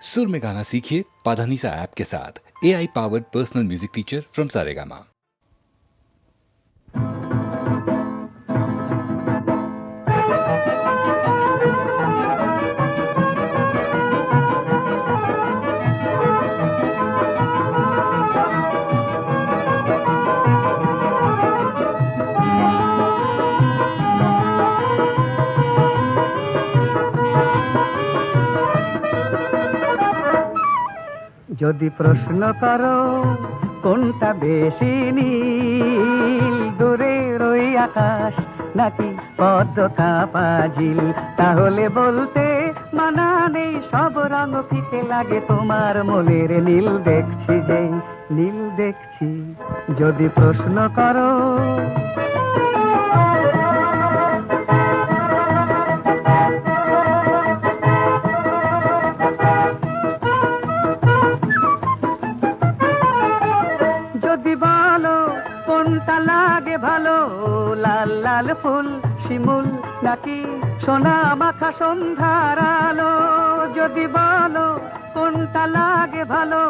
सुर में गाना सीखिए पाधानीसा ऐप के साथ। AI powered personal music teacher from Saregama. যদি প্রশ্ন করো কোনটা বেশি নীল, দূরের ওই আকাশ নাকি পদ্মটা পাজিল, তাহলে বলতে মানা নেই সব রঙ ফিকে লাগে তোমার মনের নীল দেখছি যে নীল দেখছি। যদি প্রশ্ন করো কোনটা লাগে ভালো, লাল লাল ফুল শিমুল নাকি সোনা মাখা সন্ধ্যার আলো, যদি বলো কোনটা লাগে ভালো,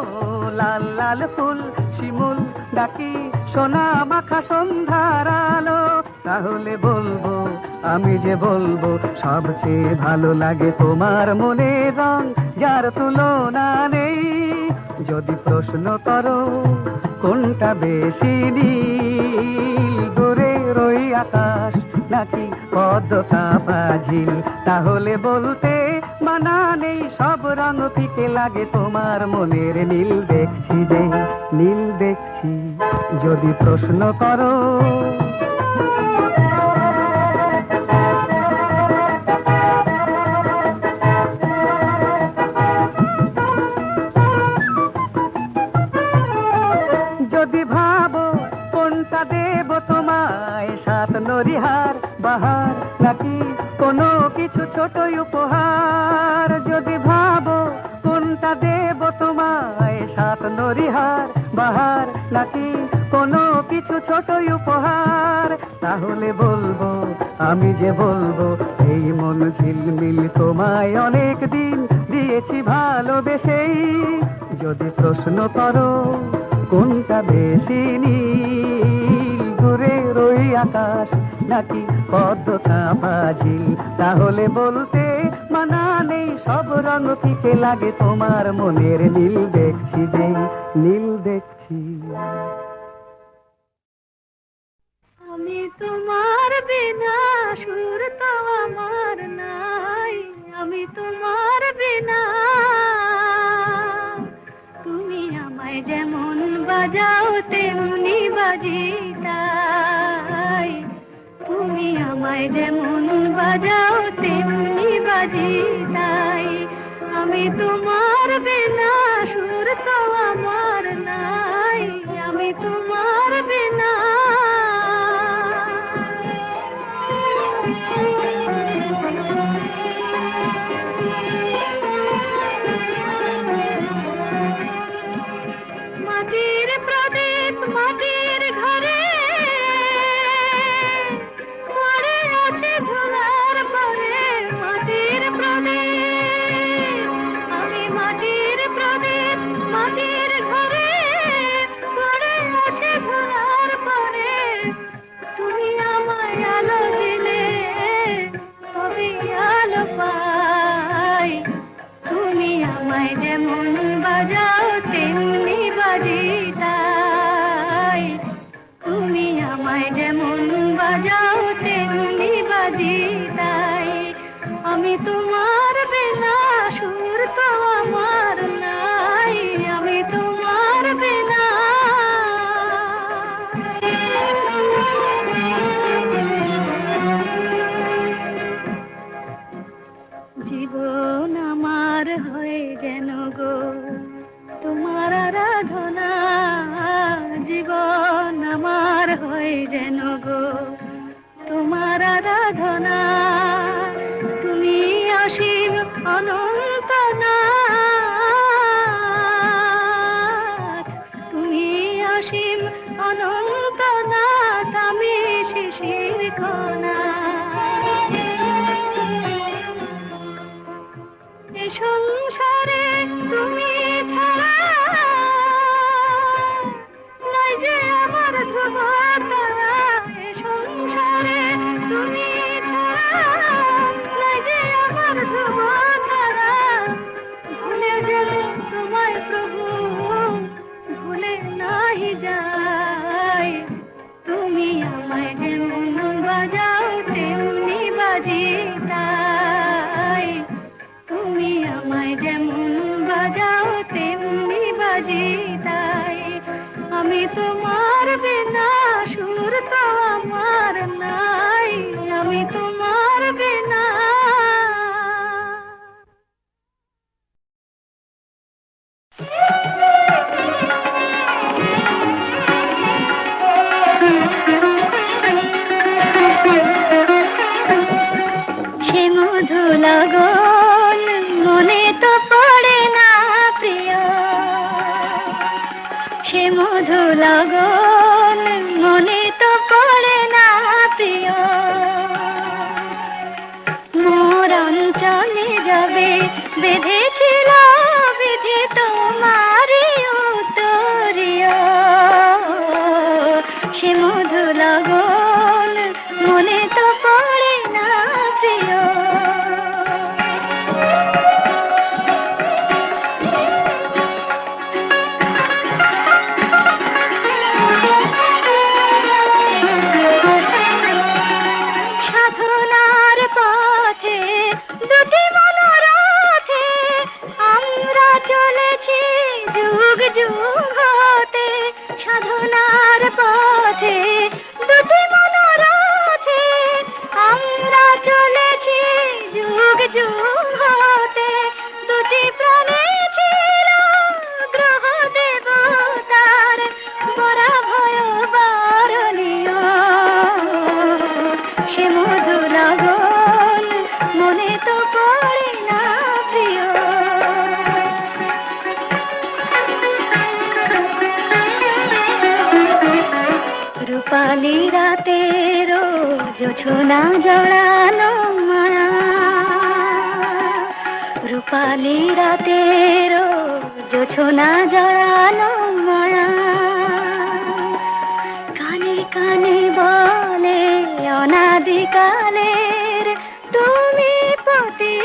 লাল লাল ফুল শিমুল নাকি সোনা মাখা সন্ধ্যার আলো, তাহলে বলবো আমি যে বলবো সবচেয়ে ভালো লাগে তোমার মনের রং যার তুলনা নেই। যদি প্রশ্ন করো কোনটা বেশি নীল, দূরের ওই আকাশ নাকি পদ্মটা পাজিল, তাহলে বলতে মানা নেই সব রঙ ফিকে লাগে তোমার মনের নীল দেখছি যে নীল দেখছি। যদি প্রশ্ন করো যদি ভাবো কোনটা দেব তোমায়, সাত নরিহার বাহার নাকি কোনো কিছু ছোট উপহার, যদি ভাবো কোনটা দেব তোমায়, সাত নরিহার বাহার নাকি কোনো কিছু ছোট উপহার, তাহলে বলবো আমি যে বলবো এই মন ঝিলমিল তোমায় অনেক দিন দিয়েছি ভালোবেসেই। যদি প্রশ্ন করো কোনটা বেশি নীল, দূরের ওই আকাশ নাকি পদ্মটা পাজিল, তাহলে বলতে মানা নেই সব রঙ ফিকে লাগে তোমার মনের নীল দেখছি যে নীল দেখছি। আমি তোমার বিনা সুর তো আমার নাই, আমি তোমার বিনা, তুমি আমায় যেমন বাজাও তেমনি বাজি তাই, তুমি আমায় যেমন বাজাও তেমনি বাজি তাই, আমি তোমার বিনা সুর তো আমার নাই, আমি তোমার বিনা। মাটির প্রদীপ মাটির ঘরে পড়ে আছে ধুলার পরে, মাটির প্রদীপ আমি মাটির প্রদীপ মাটির ঘরে পড়ে আছে ধুলার পরে, তুমি আমায় আলো দিলে সবই আলো পাই, তুমি আমায় যেমন বাজাও তেমনি বাজি তাই, তুমি আমায় যেমন বাজাও তেমনি বাজি তাই, আমি তোমার বিনা সুর তো আমার নাই, আমি তোমার বিনা। জীবন আমার হয়ে যেন গো তোমার আরাধনা, জীবন আমার হয়ে যেন গো তোমার আরাধনা, তুমি অসীম অনন্ত নাথ, তুমি অসীম অনন্ত নাথ, আমি শিশির কণা, সংসারে বাজি তাই আমি তোমার বিনা সুর তো আমার নাই আমি তোমার বিনা সে মধু লগন মনে তো পড়ে না প্রিয় সে মধু লগন মনে তো পড়ে না প্রিয় মোর অঞ্চলে যাবে বেঁধেছিল বিধি তোমারই উত্তরীয় সে মধু লগন মনে তো পড়ে না প্রিয় সাধনার পথে দুটি মনোরথে আমরা চলেছি যুগ যুগ হতে সাধনার পথে দুটি মনোরথে আমরা চলেছি যুগ যুগ হতে দুটি প্রাণে ছিল গ্রহ দেবতার বরা ভয় বারণীয় সে মধু লগন মনে তো পড়ে না প্রিয় রূপালী রাতের জোছনা জড়ানো মায়া রূপালী রাতের জোছনা জড়ানো মায়া কানে কানে বলে অনাদিকালের তুমি পতি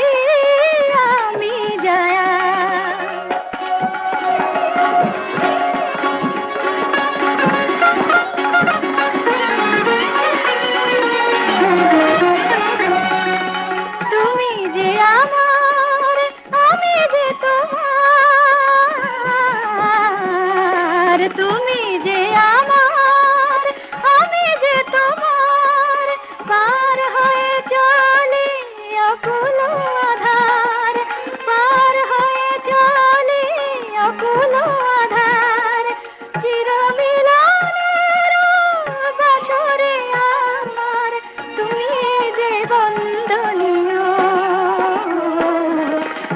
আমি জয়া তুমি যে আমার আমি যে তোমার তুমি যে আমার আমি যে তোমার পার হয়ে চলে অকুল আধার পার হয়ে চলে অকুল আধার চিরমিলনের বাসরে আমার তুমি যে বন্দনীয়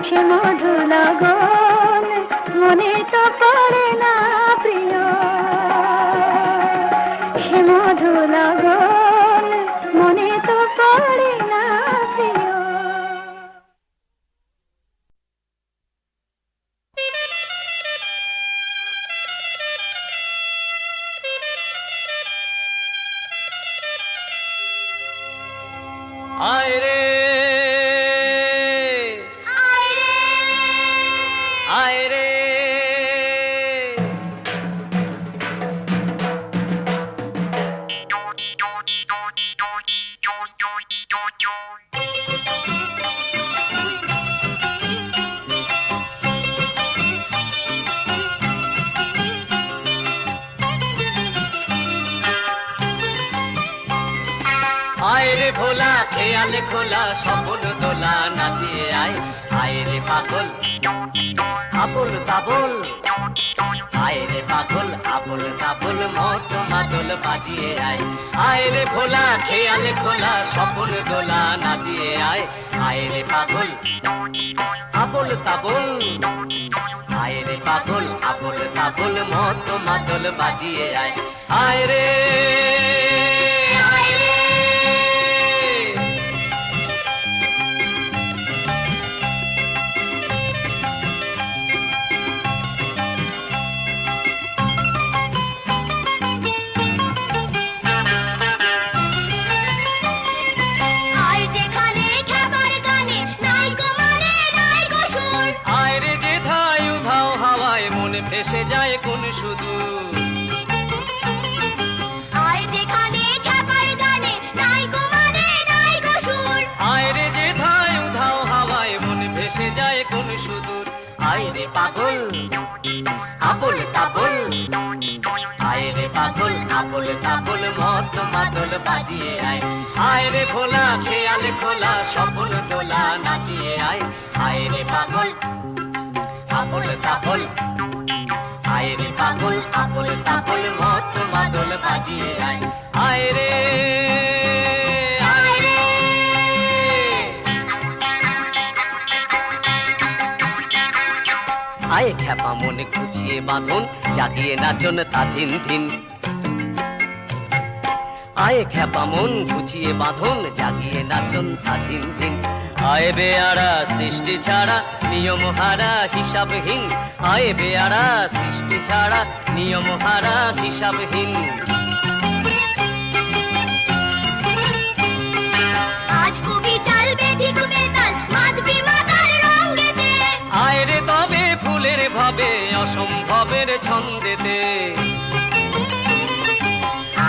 সে মধু লগন মনে তো পড়ে না প্রিয় সে মধু লগন মনে তো পড়ে না প্রিয় আয় রে আয় রে আয় রে ভোলা খেয়ালে খোলা সপন দোলা নাচিয়ে আয় আয় রে পাগল আবুল তাবুল আয় রে পাগল আবুল তাবুল মত মাদল বাজিয়ে আয় আয় রে ভোলা খেয়ালে খোলা সপন দোলা নাচিয়ে আয় আয় রে পাগল আবুল তাবুল আয় রে পাগল আবুল তাবুল মত মাদল বাজিয়ে আয় আয় রে ভেসে যায় কোন সুদূর আয় যেখানে খ্যাপার গানে নাই গো মানে নাই গো সুর আয় রে যে ধায় উধাও হাওয়ায় মন ভেসে যায় কোন সুদূর আয় রে পাগল আবল তাবল আয় রে পাগল আবল তাবল মত মাদল বাজিয়ে আয় আয় রে ভোলা খেয়াল খোলা স্বপ্ন দোলা নাচিয়ে আয় রে পাগল আবল তাবল আয় রে পাগল আবল তাবল মত মাদল বাজিয়ে আয় রে আয় রে আয় খ্যাপা মনে খুঁচিয়ে বাঁধন জাগিয়ে নাচন তা দিন দিন আয় খ্যাপা মন গুছিয়ে বাঁধন জাগিয়ে নাচন তা দিন দিন আয় বেয়ারা সৃষ্টি ছাড়া নিয়ম হারা হিসাবহীন আয় বেয়ারা সৃষ্টি ছাড়া নিয়ম হারা হিসাবহীন আজ কবি চালবে ঠিক বেতাল মাতবি মাতার রঙ্গেতে আয় রে তবে ফুলের ভাবে অসম্ভবের ছন্দেতে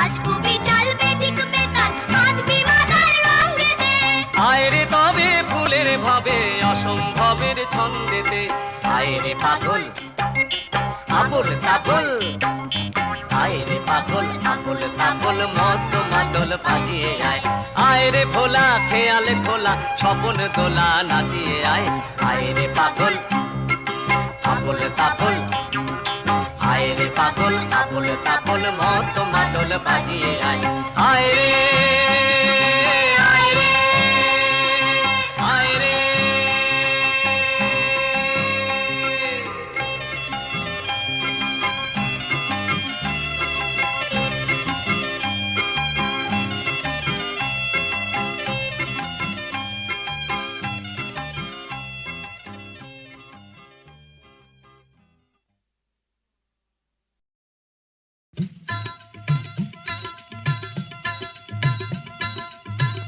আজ কবি চালবে ঠিক বেতাল মাতবি মাতার রঙ্গেতে আয় রে তবে ফুলের ভাবে অসম্ভবের ছন্দেতে আয় রে পাগল আবল তাবল আয় রে পাগল আবল তাবল মত মাদল বাজিয়ে আয় রে ভোলা খেয়াল খোলা স্বপন দোলা নাচিয়ে আয় রে পাগল আবল তাবল আয় রে পাগল আবল তাবল মত মাদল বাজিয়ে আয় রে আয় রে আয় রে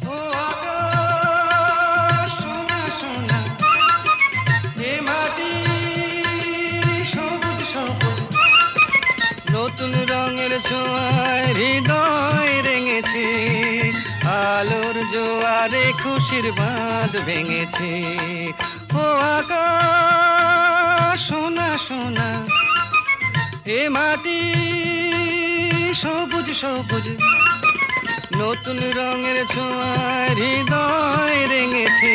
ও আকাশ সোনা সোনা এ মাটি সবুজ সবুজ নতুন রঙের ছোঁয়ায় হৃদয় রেঙেছে আলোর জোয়ারে খুশির বাঁধ ভেঙেছে ও আকাশ সোনা সোনা এ মাটি সবুজ সবুজ নতুন রঙের ছোঁয়ায় হৃদয় রেঙেছে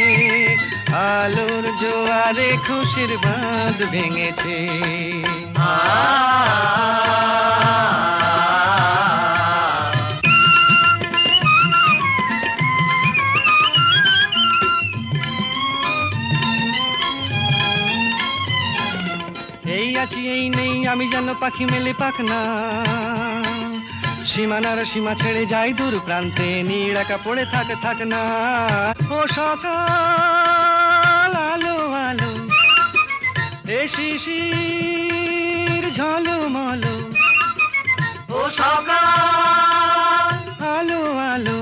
আলোর জোয়ারে খুশির বাঁধ ভেঙেছে এই আছি এই নেই আমি যেন পাখি মেলে পাখনা সীমানার সীমা ছেড়ে যাই দূর প্রান্তে নীড়াকা পড়ে থাক না ও সকাল আলো আলো এ শিশির ঝলমলো ও সকাল আলো আলো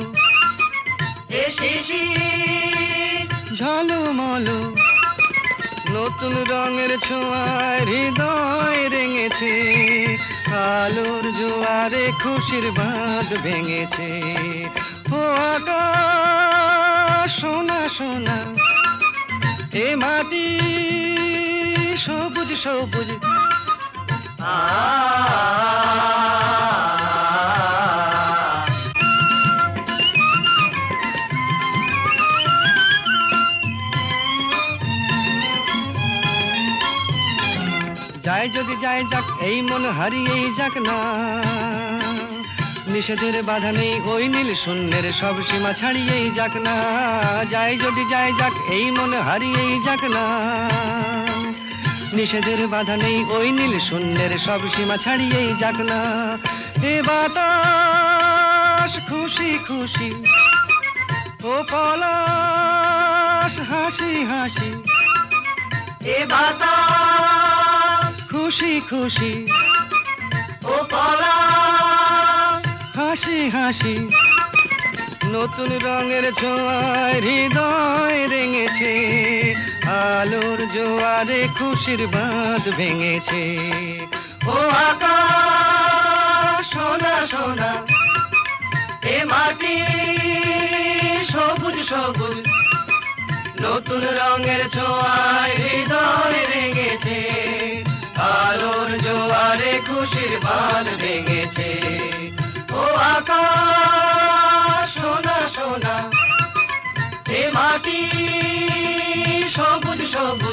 এ শিশির ঝলমলো নতুন রঙের ছোঁয়ায় হৃদয় রেঙেছে আলোর জোয়ারে খুশির বাঁধ ভেঙেছে ও আকাশ সোনা সোনা এ মাটি সবুজ সবুজ যায় যদি যায় যাক এই মন হারিয়েই যাক না নিষেধের বাধা নেই ওই নীল শূন্যের সব সীমা ছাড়িয়েই যাক না যায় যদি যায় যাক এই মন হারিয়েই যাক না নিষেধের বাধা নেই ওই নীল শূন্যের সব সীমা ছাড়িয়েই যাক না এ বাতাস খুশি খুশি ও পলাশ হাসি হাসি এ বাতাস খুশি খুশি ও পলাশ হাসি হাসি নতুন রঙের ছোঁয়ায় হৃদয় রেঙেছে আলোর জোয়ারে খুশির বাঁধ ভেঙেছে ও আকাশ সোনা সোনা এ মাটি সবুজ সবুজ নতুন রঙের ছোঁয়ায় হৃদয় রেঙেছে আলোর জোয়ারে খুশির বাঁধ ভেঙেছে। ও আকাশ সোনা সোনা, এ মাটি সবুজ সবুজ,